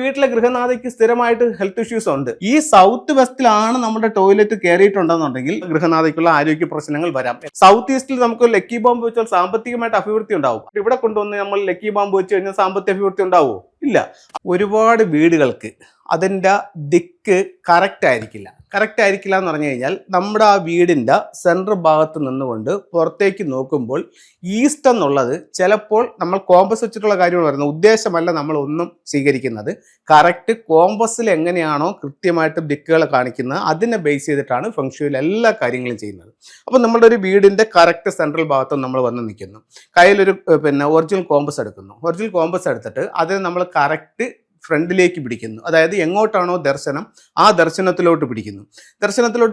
വീട്ടിലെ ഗൃഹനാഥയ്ക്ക് സ്ഥിരമായിട്ട് health issues ഉണ്ട്. ഈ സൗത്ത് വെസ്റ്റിലാണ് നമ്മുടെ ടോയ്ലറ്റ് കയറിയിട്ടുണ്ടെന്നുണ്ടെങ്കിൽ ഗൃഹനാഥയ്ക്കുള്ള ആരോഗ്യ പ്രശ്നങ്ങൾ വരാം. സൗത്ത് ഈസ്റ്റിൽ നമുക്ക് ലക്കി ബോംബ് വെച്ചാൽ സാമ്പത്തികമായിട്ട് അഭിവൃദ്ധി ഉണ്ടാവും. ഇവിടെ കൊണ്ടുവന്ന് നമ്മൾ ലക്കി ബോംബ് വെച്ച് കഴിഞ്ഞാൽ സാമ്പത്തിക അഭിവൃദ്ധി ഉണ്ടാവുമോ? ഇല്ല. ഒരുപാട് വീടുകൾക്ക് അതിൻ്റെ ദിക്ക് കറക്റ്റ് ആയിരിക്കില്ല എന്ന് പറഞ്ഞു കഴിഞ്ഞാൽ നമ്മുടെ ആ വീടിൻ്റെ സെൻട്രൽ ഭാഗത്ത് നിന്നുകൊണ്ട് പുറത്തേക്ക് നോക്കുമ്പോൾ ഈസ്റ്റ് എന്നുള്ളത് ചിലപ്പോൾ നമ്മൾ കോമ്പസ് വെച്ചിട്ടുള്ള കാര്യങ്ങൾ പറയുന്നത് ഉദ്ദേശമല്ല നമ്മൾ ഒന്നും സ്വീകരിക്കുന്നത്. കറക്റ്റ് കോമ്പസിൽ എങ്ങനെയാണോ കൃത്യമായിട്ട് ദിക്കുകൾ കാണിക്കുന്നത് അതിനെ ബേസ് ചെയ്തിട്ടാണ് ഫെങ്ഷുയിൽ എല്ലാ കാര്യങ്ങളും ചെയ്യുന്നത്. അപ്പോൾ നമ്മുടെ ഒരു വീടിൻ്റെ കറക്റ്റ് സെൻട്രൽ ഭാഗത്ത് നമ്മൾ വന്ന് നിൽക്കുന്നു, കയ്യിലൊരു ഒറിജിനൽ കോമ്പസ് എടുക്കുന്നു. ഒറിജിനൽ കോമ്പസ് എടുത്തിട്ട് അതിന് നമ്മൾ കറക്റ്റ് ഫ്രണ്ടിലേക്ക് പിടിക്കുന്നു. അതായത് എങ്ങോട്ടാണോ ദർശനം ആ ദർശനത്തിലോട്ട്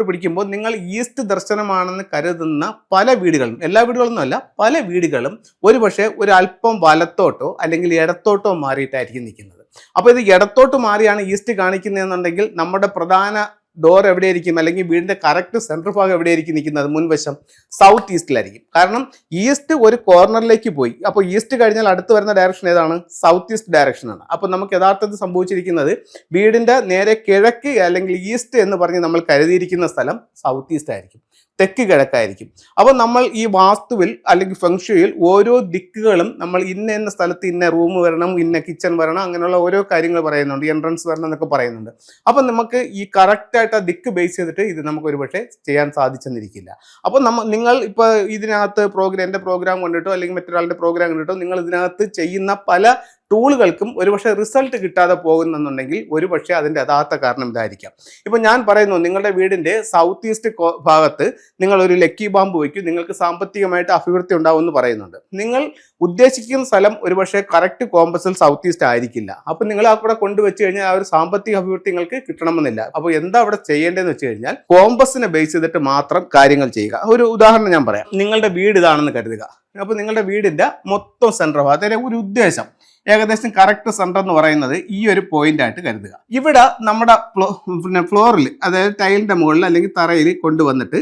പിടിക്കുമ്പോൾ നിങ്ങൾ ഈസ്റ്റ് ദർശനമാണെന്ന് കരുതുന്ന പല വീടുകളും, എല്ലാ വീടുകളൊന്നും അല്ല, പല വീടുകളും ഒരുപക്ഷെ ഒരു അല്പം വലത്തോട്ടോ അല്ലെങ്കിൽ ഇടത്തോട്ടോ മാറിയിട്ടായിരിക്കും നിൽക്കുന്നത്. അപ്പോൾ ഇത് ഇടത്തോട്ട് മാറിയാണ് ഈസ്റ്റ് കാണിക്കുന്നതെന്നുണ്ടെങ്കിൽ നമ്മുടെ പ്രധാന ഡോർ എവിടെയായിരിക്കും, അല്ലെങ്കിൽ വീടിന്റെ കറക്റ്റ് സെൻട്രൽ ഭാഗം എവിടെയായിരിക്കും നിൽക്കുന്നത്? മുൻവശം സൗത്ത് ഈസ്റ്റിലായിരിക്കും. കാരണം ഈസ്റ്റ് ഒരു കോർണറിലേക്ക് പോയി. അപ്പോൾ ഈസ്റ്റ് കഴിഞ്ഞാൽ അടുത്ത് വരുന്ന ഡയറക്ഷൻ ഏതാണ്? സൗത്ത് ഈസ്റ്റ് ഡയറക്ഷനാണ്. അപ്പോൾ നമുക്ക് യഥാർത്ഥത്തിൽ സംഭവിച്ചിരിക്കുന്നത് വീടിന്റെ നേരെ കിഴക്ക് അല്ലെങ്കിൽ ഈസ്റ്റ് എന്ന് പറഞ്ഞ് നമ്മൾ കരുതിയിരിക്കുന്ന സ്ഥലം സൗത്ത് ഈസ്റ്റ് ആയിരിക്കും, തെക്ക് കിഴക്കായിരിക്കും. അപ്പോൾ നമ്മൾ ഈ വാസ്തുവിൽ അല്ലെങ്കിൽ ഫെങ്ഷുയിൽ ഓരോ ദിക്കുകളും നമ്മൾ ഇന്ന സ്ഥലത്ത് ഇന്ന റൂം വരണം, ഇന്ന കിച്ചൺ വരണം, അങ്ങനെയുള്ള ഓരോ കാര്യങ്ങൾ പറയുന്നുണ്ട്, എൻട്രൻസ് വരണം എന്നൊക്കെ പറയുന്നുണ്ട്. അപ്പം നമുക്ക് ഈ കറക്റ്റായിട്ട് ആ ദിക്ക് ബേസ് ചെയ്തിട്ട് ഇത് നമുക്ക് ഒരുപക്ഷെ ചെയ്യാൻ സാധിച്ചെന്നിരിക്കില്ല. അപ്പോൾ നിങ്ങൾ ഇപ്പോൾ ഇതിനകത്ത് എൻ്റെ പ്രോഗ്രാം കണ്ടിട്ടോ അല്ലെങ്കിൽ മറ്റൊരാളുടെ പ്രോഗ്രാം കണ്ടിട്ടോ നിങ്ങൾ ഇതിനകത്ത് ചെയ്യുന്ന പല ടൂളുകൾക്കും ഒരുപക്ഷെ റിസൾട്ട് കിട്ടാതെ പോകുന്നുണ്ടെങ്കിൽ ഒരുപക്ഷെ അതിൻ്റെ യഥാർത്ഥ കാരണം ഇതായിരിക്കാം. ഇപ്പം ഞാൻ പറയുന്നു, നിങ്ങളുടെ വീടിൻ്റെ സൗത്ത് ഈസ്റ്റ് ഭാഗത്ത് നിങ്ങൾ ഒരു ലക്കി ബാമ്പ് വയ്ക്കും, നിങ്ങൾക്ക് സാമ്പത്തികമായിട്ട് അഭിവൃദ്ധി ഉണ്ടാവും എന്ന് പറയുന്നുണ്ട്. നിങ്ങൾ ഉദ്ദേശിക്കുന്ന സ്ഥലം ഒരുപക്ഷെ കറക്റ്റ് കോമ്പസിൽ സൗത്ത് ഈസ്റ്റ് ആയിരിക്കില്ല. അപ്പം നിങ്ങൾ ആ കൂടെ കൊണ്ടുവച്ച് കഴിഞ്ഞാൽ ആ ഒരു സാമ്പത്തിക അഭിവൃദ്ധി നിങ്ങൾക്ക് കിട്ടണമെന്നില്ല. അപ്പോൾ എന്താ അവിടെ ചെയ്യേണ്ടതെന്ന് വെച്ച് കഴിഞ്ഞാൽ കോമ്പസിനെ ബേസ് ചെയ്തിട്ട് മാത്രം കാര്യങ്ങൾ ചെയ്യുക. ഒരു ഉദാഹരണം ഞാൻ പറയാം. നിങ്ങളുടെ വീട് ഇതാണെന്ന് കരുതുക. അപ്പോൾ നിങ്ങളുടെ വീടിൻ്റെ മൊത്തം സെൻറ്റർ ഭാഗത്ത് അതിൻ്റെ ഒരു ഉദ്ദേശം ഏകദേശം കറക്റ്റ് സെൻറ്റർ എന്ന് പറയുന്നത് ഈ ഒരു പോയിന്റ് ആയിട്ട് കരുതുക. ഇവിടെ നമ്മുടെ ഫ്ലോറിൽ, അതായത് ടൈലിൻ്റെ മുകളിൽ അല്ലെങ്കിൽ തറയിൽ കൊണ്ടുവന്നിട്ട്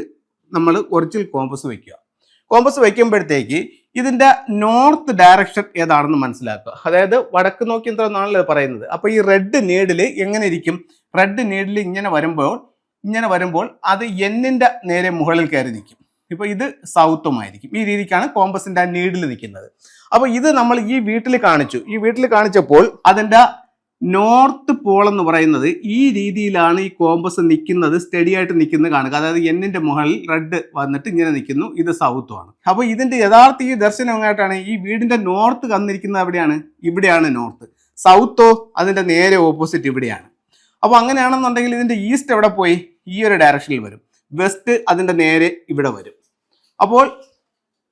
നമ്മൾ ഒറിജിനൽ കോമ്പസ് വയ്ക്കുക. കോമ്പസ് വയ്ക്കുമ്പോഴത്തേക്ക് ഇതിൻ്റെ നോർത്ത് ഡയറക്ഷൻ ഏതാണെന്ന് മനസ്സിലാക്കുക. അതായത് വടക്ക് നോക്കി എന്താണെന്നാണല്ലോ പറയുന്നത്. അപ്പോൾ ഈ റെഡ് നീഡിൽ എങ്ങനെ ഇരിക്കും? റെഡ് നീഡിൽ ഇങ്ങനെ വരുമ്പോൾ അത് എന്നിൻ്റെ നേരെ മുകളിൽ കയറി നിൽക്കും. ഇപ്പോൾ ഇത് സൗത്തുമായിരിക്കും. ഈ രീതിക്കാണ് കോമ്പസിൻ്റെ ആ നീഡിൽ നിൽക്കുന്നത്. അപ്പോൾ ഇത് നമ്മൾ ഈ വീട്ടിൽ കാണിച്ചപ്പോൾ അതിൻ്റെ നോർത്ത് പോൾ എന്ന് പറയുന്നത് ഈ രീതിയിലാണ് ഈ കോമ്പസ് നിൽക്കുന്നത്, സ്റ്റഡി ആയിട്ട് നിൽക്കുന്നത് കാണുക. അതായത് എന്നിൻ്റെ മുകളിൽ റെഡ് വന്നിട്ട് ഇങ്ങനെ നിൽക്കുന്നു, ഇത് സൗത്തുമാണ്. അപ്പോൾ ഇതിൻ്റെ യഥാർത്ഥ ഈ ദർശനം എങ്ങോട്ടാണ്? ഈ വീടിൻ്റെ നോർത്ത് വന്നിരിക്കുന്നത് എവിടെയാണ്? ഇവിടെയാണ് നോർത്ത്. സൗത്തോ അതിൻ്റെ നേരെ ഓപ്പോസിറ്റ് ഇവിടെയാണ്. അപ്പോൾ അങ്ങനെയാണെന്നുണ്ടെങ്കിൽ ഇതിൻ്റെ ഈസ്റ്റ് എവിടെ പോയി? ഈ ഒരു ഡയറക്ഷനിൽ വരും. വെസ്റ്റ് അതിൻ്റെ നേരെ ഇവിടെ വരും. അപ്പോൾ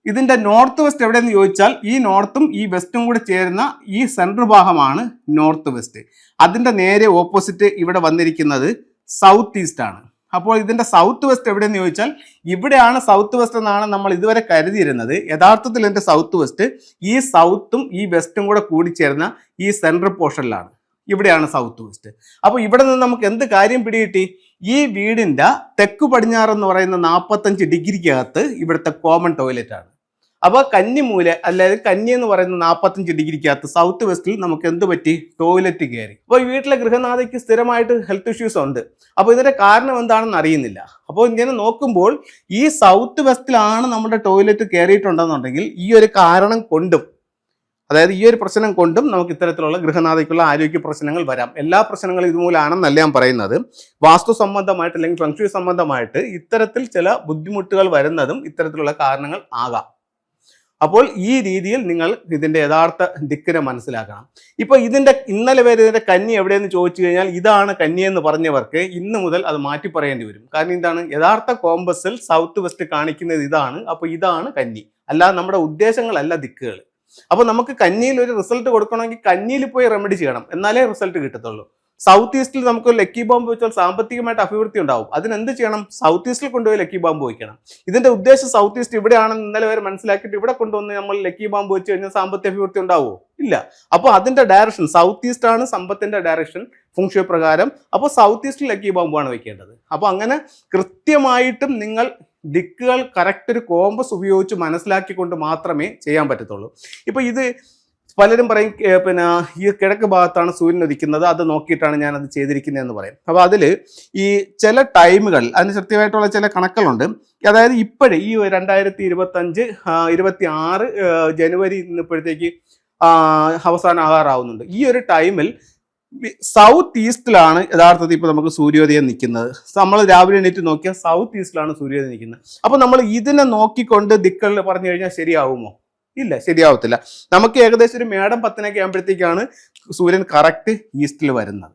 ഇതിൻ്റെ നോർത്ത് വെസ്റ്റ് എവിടെയെന്ന് ചോദിച്ചാൽ ഈ നോർത്തും ഈ വെസ്റ്റും കൂടെ ചേരുന്ന ഈ സെൻട്രൽ ഭാഗമാണ് നോർത്ത് വെസ്റ്റ്. അതിൻ്റെ നേരെ ഓപ്പോസിറ്റ് ഇവിടെ വന്നിരിക്കുന്നത് സൗത്ത് ഈസ്റ്റ് ആണ്. അപ്പോൾ ഇതിൻ്റെ സൗത്ത് വെസ്റ്റ് എവിടെയെന്ന് ചോദിച്ചാൽ ഇവിടെയാണ് സൗത്ത് വെസ്റ്റ് എന്നാണ് നമ്മൾ ഇതുവരെ കരുതിയിരുന്നത്. യഥാർത്ഥത്തിൽ ഇതിൻ്റെ സൗത്ത് വെസ്റ്റ് ഈ സൗത്തും ഈ വെസ്റ്റും കൂടെ കൂടിച്ചേർന്ന ഈ സെൻട്രൽ പോർഷനിലാണ്. ഇവിടെയാണ് സൗത്ത് വെസ്റ്റ്. അപ്പോൾ ഇവിടെ നിന്ന് നമുക്ക് എന്ത് കാര്യം പിടികിട്ടി? ഈ വീടിൻ്റെ തെക്ക് പടിഞ്ഞാറ് എന്ന് പറയുന്ന 45 ഡിഗ്രിക്കകത്ത് ഇവിടുത്തെ കോമൺ ടോയ്ലറ്റ് ആണ്. അപ്പോൾ കന്നിമൂല അതായത് കന്നി എന്ന് പറയുന്ന 45 ഡിഗ്രിക്കകത്ത് സൗത്ത് വെസ്റ്റിൽ നമുക്ക് എന്ത് പറ്റി? ടോയ്ലറ്റ് കയറി. അപ്പോൾ ഈ വീട്ടിലെ ഗൃഹനാഥയ്ക്ക് സ്ഥിരമായിട്ട് ഹെൽത്ത് ഇഷ്യൂസ് ഉണ്ട്. അപ്പോൾ ഇതിന്റെ കാരണം എന്താണെന്ന് അറിയുന്നില്ല. അപ്പോൾ ഇങ്ങനെ നോക്കുമ്പോൾ ഈ സൗത്ത് വെസ്റ്റിലാണ് നമ്മുടെ ടോയ്ലറ്റ് കയറിയിട്ടുണ്ടെന്നുണ്ടെങ്കിൽ ഈ ഒരു കാരണം കൊണ്ടും, അതായത് ഈ ഒരു പ്രശ്നം കൊണ്ടും നമുക്ക് ഇത്തരത്തിലുള്ള ഗൃഹനാഥയ്ക്കുള്ള ആരോഗ്യ പ്രശ്നങ്ങൾ വരാം. എല്ലാ പ്രശ്നങ്ങളും ഇതുമൂലമാണെന്നല്ല ഞാൻ പറയുന്നത്. വാസ്തു സംബന്ധമായിട്ട് അല്ലെങ്കിൽ ഫെങ്ഷുയി സംബന്ധമായിട്ട് ഇത്തരത്തിൽ ചില ബുദ്ധിമുട്ടുകൾ വരുന്നതും ഇത്തരത്തിലുള്ള കാരണങ്ങൾ ആകാം. അപ്പോൾ ഈ രീതിയിൽ നിങ്ങൾ ഇതിൻ്റെ യഥാർത്ഥ ദിക്കിനെ മനസ്സിലാക്കണം. ഇപ്പോൾ ഇന്നലെ വരെ ഇതിൻ്റെ കന്നി എവിടെയെന്ന് ചോദിച്ചു കഴിഞ്ഞാൽ ഇതാണ് കന്നി എന്ന് പറഞ്ഞവർക്ക് ഇന്ന് മുതൽ അത് മാറ്റി പറയേണ്ടി വരും. കാരണം എന്താണ്? യഥാർത്ഥ കോമ്പസിൽ സൗത്ത് വെസ്റ്റ് കാണിക്കുന്നത് ഇതാണ്. അപ്പോൾ ഇതാണ് കന്നി, അല്ലാതെ നമ്മുടെ ഉദ്ദേശങ്ങളല്ല ദിക്കുകൾ. അപ്പോൾ നമുക്ക് കന്നിയിൽ ഒരു റിസൾട്ട് കൊടുക്കണമെങ്കിൽ കന്നിയിൽ പോയി റെമഡി ചെയ്യണം, എന്നാലേ റിസൾട്ട് കിട്ടത്തുള്ളൂ. സൗത്ത് ഈസ്റ്റിൽ നമുക്ക് ലക്കി ബോംബ് വെച്ചാൽ സാമ്പത്തികമായിട്ട് അഭിവൃദ്ധി ഉണ്ടാവും. അതിനെന്ത് ചെയ്യണം? സൗത്ത് ഈസ്റ്റിൽ കൊണ്ടുപോയി ലക്കി ബോംബ് വയ്ക്കണം. ഇതിന്റെ ഉദ്ദേശം സൗത്ത് ഈസ്റ്റ് ഇവിടെയാണെന്ന് ഇന്നലെ വരെ മനസ്സിലാക്കിയിട്ട് ഇവിടെ കൊണ്ടുവന്ന് നമ്മൾ ലക്കി ബോംബ് വെച്ച് കഴിഞ്ഞാൽ സാമ്പത്തിക അഭിവൃദ്ധി ഉണ്ടാവുമോ? ഇല്ല. അപ്പോൾ അതിന്റെ ഡയറക്ഷൻ സൗത്ത് ഈസ്റ്റ് ആണ്, സമ്പത്തിന്റെ ഡയറക്ഷൻ ഫെങ്ഷുയി പ്രകാരം. അപ്പോൾ സൗത്ത് ഈസ്റ്റിൽ ലക്കി ബോംബാണ് വെക്കേണ്ടത്. അപ്പോൾ അങ്ങനെ കൃത്യമായിട്ടും നിങ്ങൾ ദിക്കുകൾ കറക്റ്റ് ഒരു കോമ്പസ് ഉപയോഗിച്ച് മനസ്സിലാക്കിക്കൊണ്ട് മാത്രമേ ചെയ്യാൻ പറ്റത്തുള്ളൂ. ഇപ്പോൾ ഇത് പലരും പറയും പിന്നെ ഈ കിഴക്ക് ഭാഗത്താണ് സൂര്യൻ ഉദിക്കുന്നത്, അത് നോക്കിയിട്ടാണ് ഞാൻ അത് ചെയ്തിരിക്കുന്നതെന്ന് പറയും. അപ്പോൾ അതിൽ ഈ ചില ടൈമുകൾ അതിന് കൃത്യമായിട്ടുള്ള ചില കണക്കുകളുണ്ട്. അതായത് ഇപ്പോഴും ഈ 2025 26 ജനുവരി ഇന്നിപ്പോഴത്തേക്ക് അവസാനം ആകാറാവുന്നുണ്ട്. ഈ ഒരു ടൈമിൽ സൗത്ത് ഈസ്റ്റിലാണ് യഥാർത്ഥത്തിൽ ഇപ്പൊ നമുക്ക് സൂര്യോദയം നിൽക്കുന്നത്. നമ്മൾ രാവിലെ എണീറ്റ് നോക്കിയാൽ സൗത്ത് ഈസ്റ്റിലാണ് സൂര്യോദയം നിൽക്കുന്നത്. അപ്പൊ നമ്മൾ ഇതിനെ നോക്കിക്കൊണ്ട് ദിക്കുകളിൽ പറഞ്ഞു കഴിഞ്ഞാൽ ശരിയാവുമോ? ഇല്ല, ശരിയാവത്തില്ല. നമുക്ക് ഏകദേശം ഒരു മേടം 10 ആകുമ്പോഴത്തേക്കാണ് സൂര്യൻ കറക്റ്റ് ഈസ്റ്റിൽ വരുന്നത്.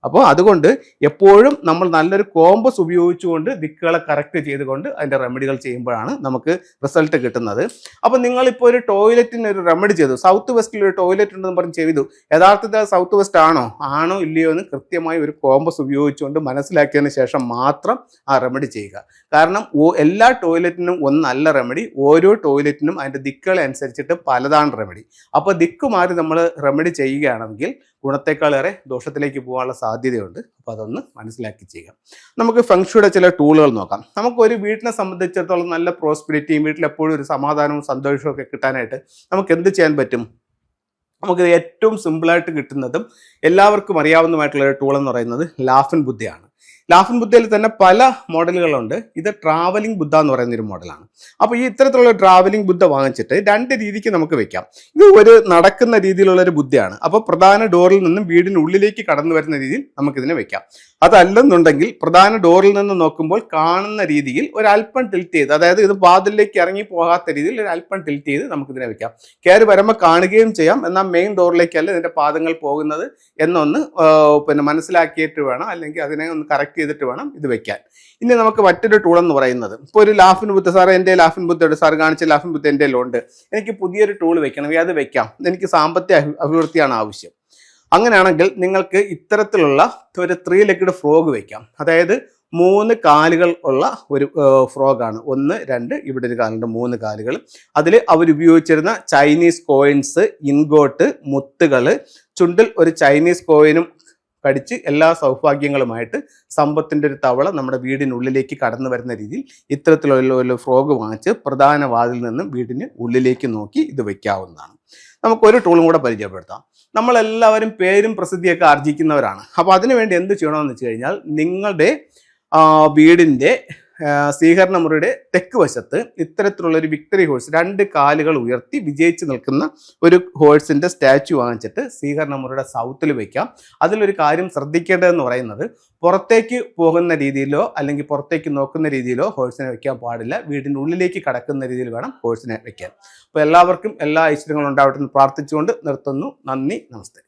അപ്പോൾ അതുകൊണ്ട് എപ്പോഴും നമ്മൾ നല്ലൊരു കോമ്പസ് ഉപയോഗിച്ചുകൊണ്ട് ദിക്കുകളെ കറക്റ്റ് ചെയ്തുകൊണ്ട് അതിൻ്റെ റെമഡികൾ ചെയ്യുമ്പോഴാണ് നമുക്ക് റിസൾട്ട് കിട്ടുന്നത്. അപ്പോൾ നിങ്ങളിപ്പോൾ ഒരു ടോയ്ലറ്റിന് ഒരു റെമഡി ചെയ്തു, സൗത്ത് വെസ്റ്റിൽ ഒരു ടോയ്ലറ്റ് ഉണ്ടെന്ന് പറഞ്ഞ് ചെയ്തു, യഥാർത്ഥത്തിൽ സൗത്ത് വെസ്റ്റ് ആണോ ഇല്ലയോ എന്ന് കൃത്യമായി ഒരു കോമ്പസ് ഉപയോഗിച്ചുകൊണ്ട് മനസ്സിലാക്കിയതിന് ശേഷം മാത്രം ആ റെമഡി ചെയ്യുക. കാരണം എല്ലാ ടോയ്ലറ്റിനും ഒന്നല്ല റെമഡി, ഓരോ ടോയ്ലറ്റിനും അതിൻ്റെ ദിക്കുകളെ അനുസരിച്ചിട്ട് പലതാണ് റെമഡി. അപ്പോൾ ദിക്ക് മാറി നമ്മൾ റെമഡി ചെയ്യുകയാണെങ്കിൽ ഗുണത്തെക്കാളേറെ ദോഷത്തിലേക്ക് പോകാനുള്ള സാധ്യതയുണ്ട്. അപ്പോൾ അതൊന്ന് മനസ്സിലാക്കി ചെയ്യാം. നമുക്ക് ഫെങ്ഷുയുടെ ചില ടൂളുകൾ നോക്കാം. നമുക്ക് ഒരു വീട്ടിനെ സംബന്ധിച്ചിടത്തോളം നല്ല പ്രോസ്പെരിറ്റിയും വീട്ടിൽ എപ്പോഴും ഒരു സമാധാനവും സന്തോഷവും ഒക്കെ കിട്ടാനായിട്ട് നമുക്ക് എന്ത് ചെയ്യാൻ പറ്റും? നമുക്ക് ഏറ്റവും സിമ്പിളായിട്ട് കിട്ടുന്നതും എല്ലാവർക്കും അറിയാവുന്നതുമായിട്ടുള്ള ഒരു ടൂൾ എന്ന് പറയുന്നത് ലാഫിൻ ബുദ്ധയാണ്. ലാഫിൻ ബുദ്ധയിൽ തന്നെ പല മോഡലുകളുണ്ട്. ഇത് ട്രാവലിംഗ് ബുദ്ധ എന്ന് പറയുന്ന ഒരു മോഡലാണ്. അപ്പോൾ ഈ ഇത്തരത്തിലുള്ള ട്രാവലിംഗ് ബുദ്ധ വാങ്ങിച്ചിട്ട് 2 രീതിക്ക് നമുക്ക് വെക്കാം. ഇത് ഒരു നടക്കുന്ന രീതിയിലുള്ള ഒരു ബുദ്ധയാണ്. അപ്പോൾ പ്രധാന ഡോറിൽ നിന്നും വീടിനുള്ളിലേക്ക് കടന്നു വരുന്ന രീതിയിൽ നമുക്കിതിനെ വെക്കാം. അതല്ലെന്നുണ്ടെങ്കിൽ പ്രധാന ഡോറിൽ നിന്ന് നോക്കുമ്പോൾ കാണുന്ന രീതിയിൽ ഒരല്പം ടിൽറ്റ് ചെയ്ത്, അതായത് ഇത് വാതിലിലേക്ക് ഇറങ്ങി പോകാത്ത രീതിയിൽ ഒരു അല്പം ടിൽറ്റ് ചെയ്ത് നമുക്കിതിനെ വെക്കാം. കയറി വരുമ്പോൾ കാണുകയും ചെയ്യാം, എന്നാൽ മെയിൻ ഡോറിലേക്കല്ല ഇതിൻ്റെ പാദങ്ങൾ പോകുന്നത് എന്നൊന്ന് മനസ്സിലാക്കിയിട്ട് വേണം, അല്ലെങ്കിൽ അതിനെ ഒന്ന് കറക്റ്റ് ചെയ്തിട്ട് വേണം ഇത് വെക്കാൻ. ഇനി നമുക്ക് മറ്റൊരു ടൂൾ എന്ന് പറയുന്നത്, ഇപ്പോൾ ഒരു ലാഫിൻ ബുദ്ധ, സാറ് എൻ്റെ ലാഫിൻ ബുദ്ധയുടെ സാർ കാണിച്ച ലാഫിൻ ബുദ്ധ എൻ്റെ ഉണ്ട്, എനിക്ക് പുതിയൊരു ടൂൾ വെക്കണമെങ്കിൽ അത് വെക്കാം, എനിക്ക് സാമ്പത്തിക അഭിവൃദ്ധിയാണ് ആവശ്യം. അങ്ങനെയാണെങ്കിൽ നിങ്ങൾക്ക് ഇത്തരത്തിലുള്ള ഒരു 3 ലെഗ്ഡ് ഫ്രോഗ് വെക്കാം. അതായത് 3 കാലുകൾ ഉള്ള ഒരു ഫ്രോഗാണ്. 1, 2, ഇവിടെ ഒരു കാലുണ്ട്, 3 കാലുകൾ. അതിൽ അവരുപയോഗിച്ചിരുന്ന ചൈനീസ് കോയിൻസ്, ഇൻഗോട്ട്, മുത്തുകൾ, ചുണ്ടിൽ ഒരു ചൈനീസ് കോയിനും കടിച്ച് എല്ലാ സൗഭാഗ്യങ്ങളുമായിട്ട് സമ്പത്തിൻ്റെ ഒരു തവള നമ്മുടെ വീടിനുള്ളിലേക്ക് കടന്നു വരുന്ന രീതിയിൽ ഇത്തരത്തിലുള്ള ഒരു ഫ്രോഗ് വാങ്ങിച്ച് പ്രധാന വാതിൽ നിന്നും വീടിന് ഉള്ളിലേക്ക് നോക്കി ഇത് വയ്ക്കാവുന്നതാണ്. നമുക്കൊരു ടൂളും കൂടെ പരിചയപ്പെടുത്താം. നമ്മളെല്ലാവരും പേരും പ്രസിദ്ധിയൊക്കെ ആർജിക്കുന്നവരാണ്. അപ്പോൾ അതിനുവേണ്ടി എന്ത് ചെയ്യണമെന്ന് വെച്ച് കഴിഞ്ഞാൽ, നിങ്ങളുടെ വീടിൻ്റെ സ്വീകരണ മുറിയുടെ തെക്ക് വശത്ത് ഇത്തരത്തിലുള്ള ഒരു വിക്ടറി ഹോഴ്സ് 2 കാലുകൾ ഉയർത്തി വിജയിച്ച് നിൽക്കുന്ന ഒരു ഹോഴ്സിന്റെ സ്റ്റാച്യു വാങ്ങിച്ചിട്ട് സ്വീകരണ മുറിയുടെ സൗത്തിൽ വെക്കാം. അതിലൊരു കാര്യം ശ്രദ്ധിക്കേണ്ടതെന്ന് പറയുന്നത്, പുറത്തേക്ക് പോകുന്ന രീതിയിലോ അല്ലെങ്കിൽ പുറത്തേക്ക് നോക്കുന്ന രീതിയിലോ ഹോഴ്സിനെ വെക്കാൻ പാടില്ല. വീടിൻ്റെ ഉള്ളിലേക്ക് കടക്കുന്ന രീതിയിൽ വേണം ഹോഴ്സിനെ വെക്കാൻ. അപ്പോൾ എല്ലാവർക്കും എല്ലാ ഐശ്വര്യങ്ങളും ഉണ്ടാവട്ടെ എന്ന് പ്രാർത്ഥിച്ചുകൊണ്ട് നിർത്തുന്നു. നന്ദി, നമസ്തേ.